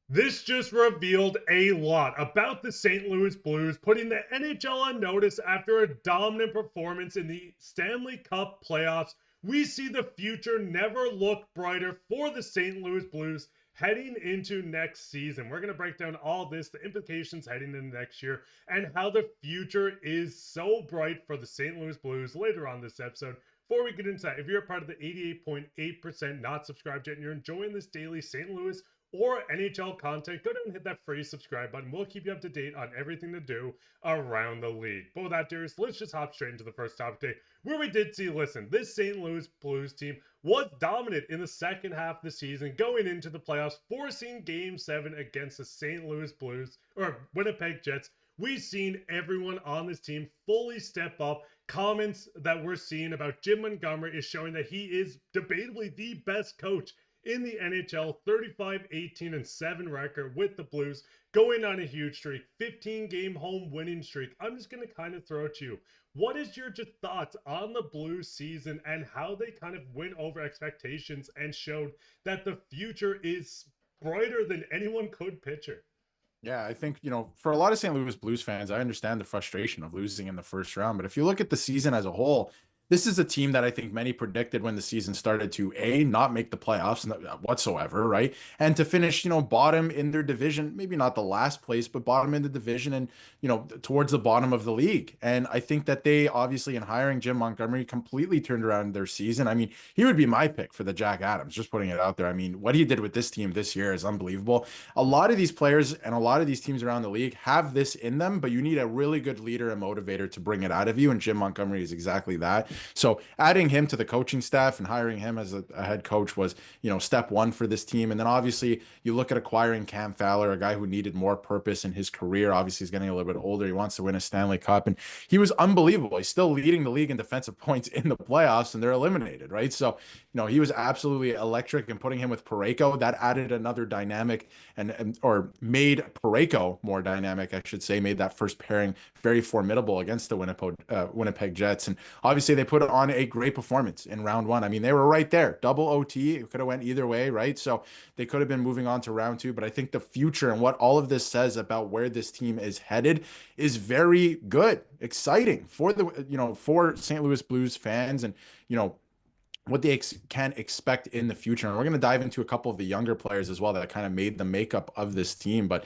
This just revealed a lot about the St. Louis Blues, putting the NHL on notice after a dominant performance in the Stanley Cup playoffs. We see the future never look brighter for the St. Louis Blues heading into next season. We're going to break down all this, the implications heading into next year, and how the future is so bright for the St. Louis Blues later on this episode. Before we get into that, if you're a part of the 88.8% not subscribed yet and you're enjoying this daily St. Louis or NHL content, go down and hit that free subscribe button. We'll keep you up to date on everything to do around the league. But with that, Darius, let's just hop straight into the first topic today, where we did see, listen, this St. Louis Blues team was dominant in the second half of the season, going into the playoffs, forcing Game 7 against the St. Louis Blues, or Winnipeg Jets. We've seen everyone on this team fully step up. Comments that we're seeing about Jim Montgomery is showing that he is debatably the best coach in the NHL. 35-18-7 record with the Blues, going on a huge streak, 15-game home winning streak. I'm just going to kind of throw it to you. What is your just thoughts on the Blues season and how they kind of went over expectations and showed that the future is brighter than anyone could picture? Yeah, I think, for a lot of St. Louis Blues fans, I understand the frustration of losing in the first round. But if you look at the season as a whole, this is a team that I think many predicted when the season started to not make the playoffs whatsoever, right? And to finish, bottom in their division, maybe not the last place, but bottom in the division and, towards the bottom of the league. And I think that they obviously, in hiring Jim Montgomery, completely turned around their season. I mean, he would be my pick for the Jack Adams, just putting it out there. I mean, what he did with this team this year is unbelievable. A lot of these players and a lot of these teams around the league have this in them, but you need a really good leader and motivator to bring it out of you. And Jim Montgomery is exactly that. So adding him to the coaching staff and hiring him as a head coach was, step one for this team. And then obviously you look at acquiring Cam Fowler, a guy who needed more purpose in his career. Obviously he's getting a little bit older. He wants to win a Stanley Cup, and he was unbelievable. He's still leading the league in defensive points in the playoffs, and they're eliminated, right? So, he was absolutely electric, and putting him with Parayko, that added another dynamic or made Parayko more dynamic, I should say, made that first pairing very formidable against the Winnipeg Jets. And obviously they put on a great performance in round one. I mean, they were right there, double OT. It could have went either way, right? So they could have been moving on to round two. But I think the future and what all of this says about where this team is headed is very good, exciting for for St. Louis Blues fans, and what they can expect in the future. And we're going to dive into a couple of the younger players as well that kind of made the makeup of this team. But,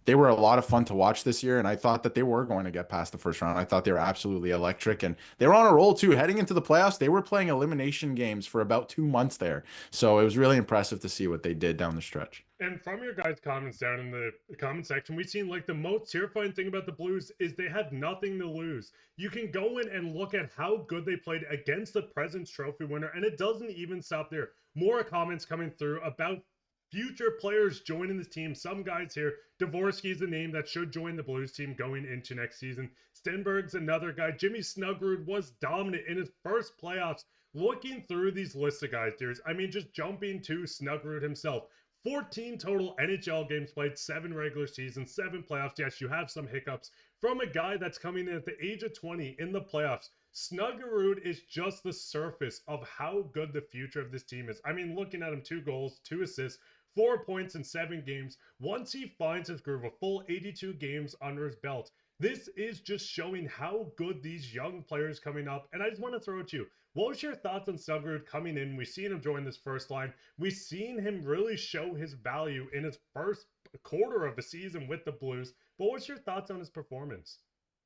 they were a lot of fun to watch this year. And I thought that they were going to get past the first round. I thought they were absolutely electric, and they were on a roll too. Heading into the playoffs, they were playing elimination games for about 2 months there. So it was really impressive to see what they did down the stretch. And from your guys' comments down in the comment section, we've seen like the most terrifying thing about the Blues is they have nothing to lose. You can go in and look at how good they played against the President's Trophy winner, and it doesn't even stop there. More comments coming through about future players joining this team. Some guys here, Dvorsky is a name that should join the Blues team going into next season. Stenberg's another guy. Jimmy Snuggerud was dominant in his first playoffs. Looking through these lists of guys, dears, I mean, just jumping to Snuggerud himself. 14 total NHL games played, 7 regular seasons, 7 playoffs. Yes, you have some hiccups from a guy that's coming in at the age of 20 in the playoffs. Snuggerud is just the surface of how good the future of this team is. I mean, looking at him, 2 goals, 2 assists, 4 points in 7 games. Once he finds his groove, a full 82 games under his belt, this is just showing how good these young players coming up. And I just want to throw it to you. What was your thoughts on Stenberg coming in? We've seen him join this first line. We've seen him really show his value in his first quarter of the season with the Blues. But what's your thoughts on his performance?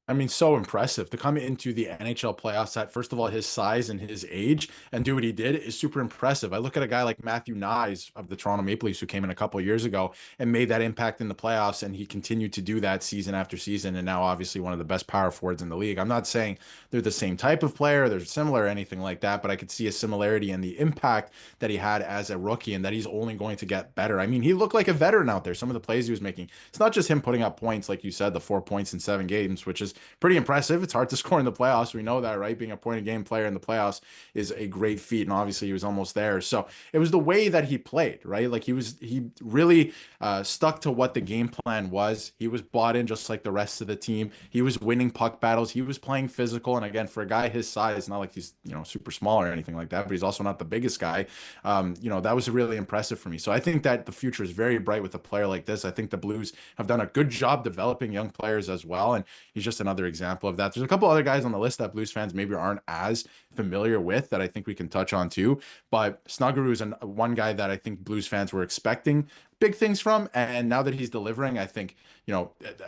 I mean, so impressive to come into the NHL playoffs at, first of all, his size and his age and do what he did is super impressive. I look at a guy like Matthew Knies of the Toronto Maple Leafs, who came in a couple of years ago and made that impact in the playoffs, and he continued to do that season after season, and now obviously one of the best power forwards in the league. I'm not saying they're the same type of player, they're similar or anything like that, but I could see a similarity in the impact that he had as a rookie and that he's only going to get better. I mean, he looked like a veteran out there. Some of the plays he was making, it's not just him putting up points, like you said, the 4 points in 7 games, which is is pretty impressive. It's hard to score in the playoffs. We know that, right? Being a point a game player in the playoffs is a great feat. And obviously he was almost there. So it was the way that he played, right? Like he really stuck to what the game plan was. He was bought in just like the rest of the team. He was winning puck battles. He was playing physical. And again, for a guy his size, not like he's, super small or anything like that, but he's also not the biggest guy. That was really impressive for me. So I think that the future is very bright with a player like this. I think the Blues have done a good job developing young players as well. And he's just another example of that. There's a couple other guys on the list that Blues fans maybe aren't as familiar with that I think we can touch on too. But Snuggerud is one guy that I think Blues fans were expecting big things from. And now that he's delivering, I think,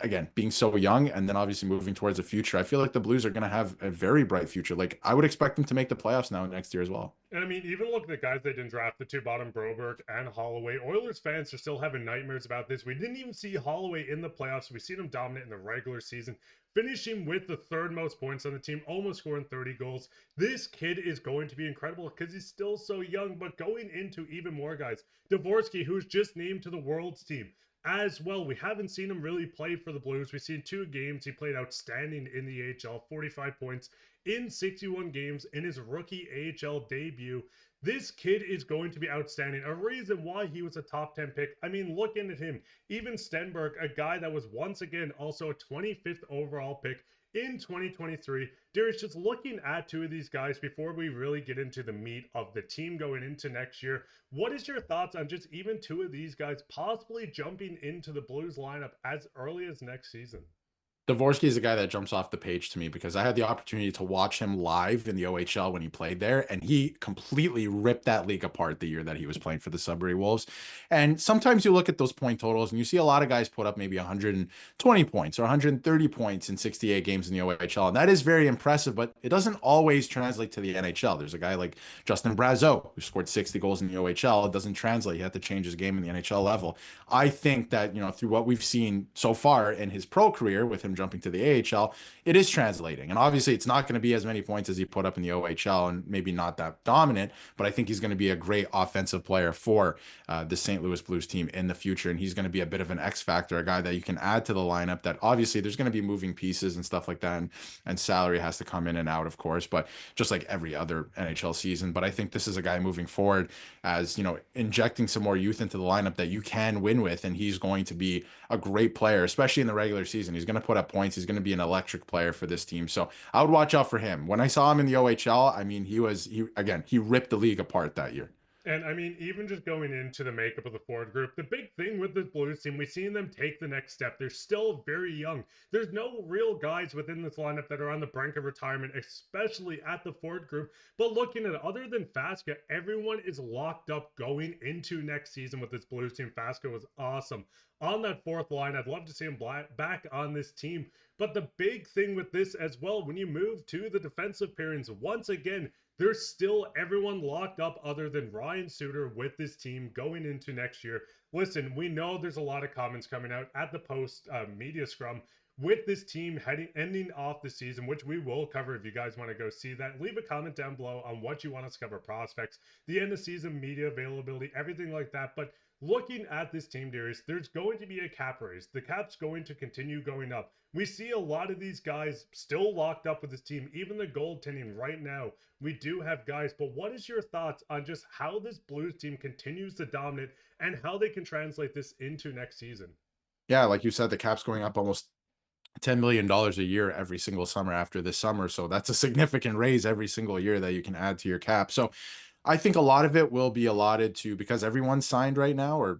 again, being so young and then obviously moving towards the future, I feel like the Blues are going to have a very bright future. Like I would expect them to make the playoffs now next year as well. And I mean, even look at the guys they didn't draft, the two bottom, Broberg and Holloway. Oilers fans are still having nightmares about this. We didn't even see Holloway in the playoffs. We've seen him dominate in the regular season, finishing with the third most points on the team, almost scoring 30 goals. This kid is going to be incredible because he's still so young, but going into even more guys. Dvorsky, who's just named to the World's team as well. We haven't seen him really play for the Blues. We've seen 2 games. He played outstanding in the AHL, 45 points in 61 games in his rookie AHL debut. This kid is going to be outstanding. A reason why he was a top 10 pick. I mean, looking at him, even Stenberg, a guy that was once again also a 25th overall pick in 2023. Darius, just looking at 2 of these guys before we really get into the meat of the team going into next year, what is your thoughts on just even 2 of these guys possibly jumping into the Blues lineup as early as next season? Dvorsky is a guy that jumps off the page to me because I had the opportunity to watch him live in the OHL when he played there, and he completely ripped that league apart the year that he was playing for the Sudbury Wolves. And sometimes you look at those point totals and you see a lot of guys put up maybe 120 points or 130 points in 68 games in the OHL, and that is very impressive, but it doesn't always translate to the NHL. There's a guy like Justin Brazeau who scored 60 goals in the OHL. It doesn't translate. He had to change his game in the NHL level. I think that, through what we've seen so far in his pro career with him jumping to the AHL, it is translating. And obviously it's not going to be as many points as he put up in the OHL and maybe not that dominant, but I think he's going to be a great offensive player for the St. Louis Blues team in the future. And he's going to be a bit of an X factor, a guy that you can add to the lineup that obviously there's going to be moving pieces and stuff like that. And salary has to come in and out, of course, but just like every other NHL season. But I think this is a guy moving forward as, injecting some more youth into the lineup that you can win with. And he's going to be a great player, especially in the regular season. He's going to put up points. He's going to be an electric player for this team. So I would watch out for him. When I saw him in the OHL, I mean, he ripped the league apart that year. And I mean, even just going into the makeup of the forward group, the big thing with this Blues team, we've seen them take the next step. They're still very young. There's no real guys within this lineup that are on the brink of retirement, especially at the forward group. But looking at it, other than Fasca, everyone is locked up going into next season with this Blues team. Fasca was awesome on that fourth line. I'd love to see him back on this team. But the big thing with this as well, when you move to the defensive pairings, once again, there's still everyone locked up other than Ryan Suter with this team going into next year. Listen, we know there's a lot of comments coming out at the post media scrum with this team ending off the season, which we will cover if you guys want to go see that. Leave a comment down below on what you want us to cover, prospects, the end of season media availability, everything like that. But looking at this team, Darius, there's going to be a cap raise. The cap's going to continue going up. We see a lot of these guys still locked up with this team, even the goaltending right now. We do have guys, but what is your thoughts on just how this Blues team continues to dominate and how they can translate this into next season? Yeah, like you said, the cap's going up almost $10 million a year every single summer after this summer. So that's a significant raise every single year that you can add to your cap. So I think a lot of it will be allotted to, because everyone's signed right now, or,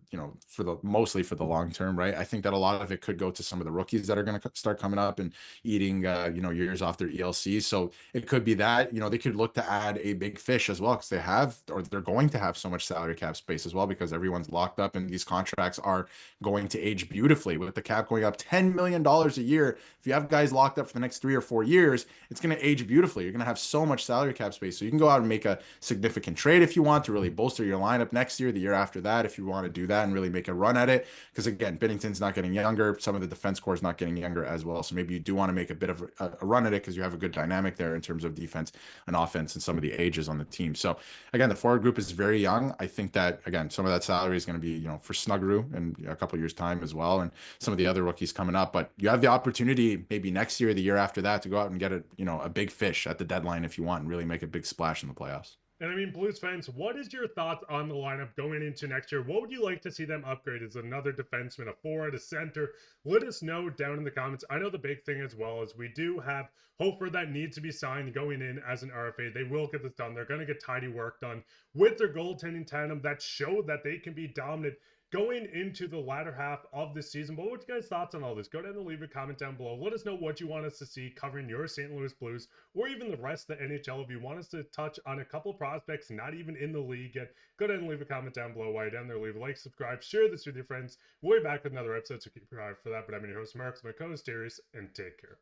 mostly for the long term, right? I think that a lot of it could go to some of the rookies that are going to start coming up and eating, years off their ELC. So it could be that, they could look to add a big fish as well, because they're going to have so much salary cap space as well, because everyone's locked up and these contracts are going to age beautifully with the cap going up $10 million a year. If you have guys locked up for the next 3 or 4 years, it's going to age beautifully. You're going to have so much salary cap space. So you can go out and make a significant and trade if you want to really bolster your lineup next year, the year after that, if you want to do that and really make a run at it. Because again, Binnington's not getting younger. Some of the defense core is not getting younger as well. So maybe you do want to make a bit of a run at it because you have a good dynamic there in terms of defense and offense and some of the ages on the team. So again, the forward group is very young. I think that, again, some of that salary is going to be, for Snuggeroo in a couple of years' time as well, and some of the other rookies coming up. But you have the opportunity maybe next year, the year after that, to go out and get a big fish at the deadline if you want and really make a big splash in the playoffs. And I mean, Blues fans, what is your thoughts on the lineup going into next year? What would you like to see them upgrade? Is another defenseman, a forward, a center? Let us know down in the comments. I know the big thing as well is we do have Hofer that needs to be signed going in as an RFA. They will get this done. They're going to get tidy work done with their goaltending tandem that showed that they can be dominant going into the latter half of the season. But what's your guys' thoughts on all this? Go down and leave a comment down below. Let us know what you want us to see covering your St. Louis Blues or even the rest of the NHL. If you want us to touch on a couple prospects not even in the league yet, go down and leave a comment down below. While you're down there, leave a like, subscribe, share this with your friends. We'll be back with another episode, so keep your eye out for that. But I'm your host, Mark, my co-host, Darius, and take care.